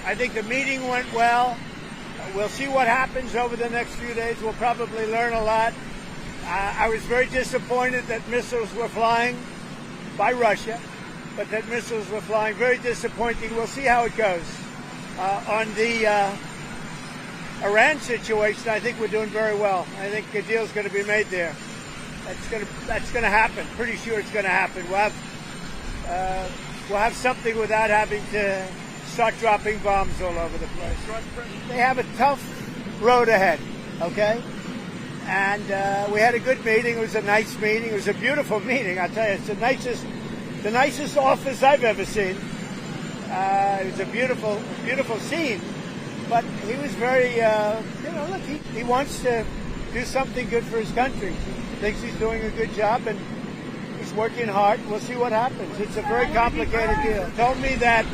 I think the meeting went well. We'll see what happens over the next few days. We'll probably learn a lot. I was very disappointed that missiles were flying by Russia, but that missiles were flying. Very disappointing. We'll see how it goes. On the Iran situation, I think we're doing very well. I think a deal's going to be made there. That's going to happen. Pretty sure it's going to happen. We'll have something without having to start dropping bombs all over the place. They have a tough road ahead, okay? And we had a good meeting. It was a nice meeting. It was a beautiful meeting. I'll tell you, it's the nicest office I've ever seen. It was a beautiful scene. But he was very, look, he wants to do something good for his country. He thinks he's doing a good job, and he's working hard. We'll see what happens. It's a very complicated deal. He told me that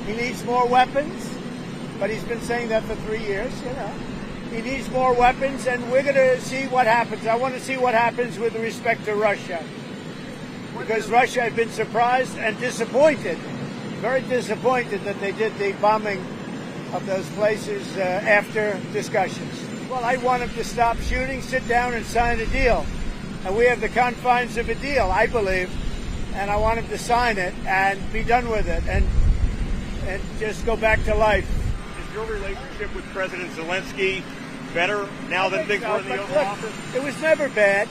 he needs more weapons, but he's been saying that for 3 years, He needs more weapons, and we're going to see what happens. I want to see what happens with respect to Russia. Because Russia had been surprised and disappointed, very disappointed that they did the bombing of those places after discussions. Well, I want them to stop shooting, sit down and sign a deal. And we have the confines of a deal, I believe, and I want them to sign it and be done with it and just go back to life. Is your relationship with President Zelensky better now that things were in the Oval Office? It was never bad.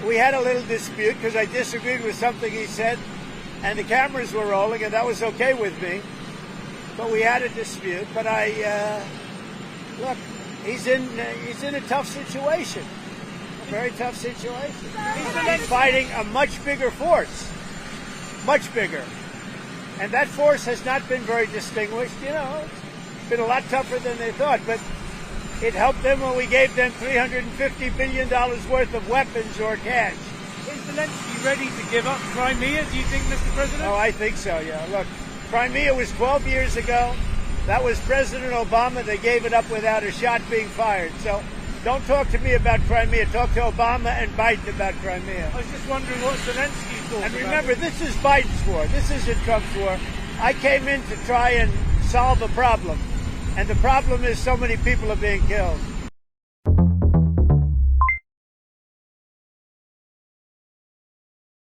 We had a little dispute because I disagreed with something he said, and the cameras were rolling, and that was okay with me. But we had a dispute. But look, he's in a tough situation, a very tough situation. He's fighting a much bigger force, much bigger. And that force has not been very distinguished, It's been a lot tougher than they thought, but it helped them when we gave them $350 billion worth of weapons or cash. Is Zelensky ready to give up Crimea, do you think, Mr. President? Oh, I think so, yeah. Look, Crimea was 12 years ago. That was President Obama. They gave it up without a shot being fired. So don't talk to me about Crimea. Talk to Obama and Biden about Crimea. I was just wondering what Zelensky thought. And remember, this is Biden's war. This isn't Trump's war. I came in to try and solve a problem. And the problem is so many people are being killed.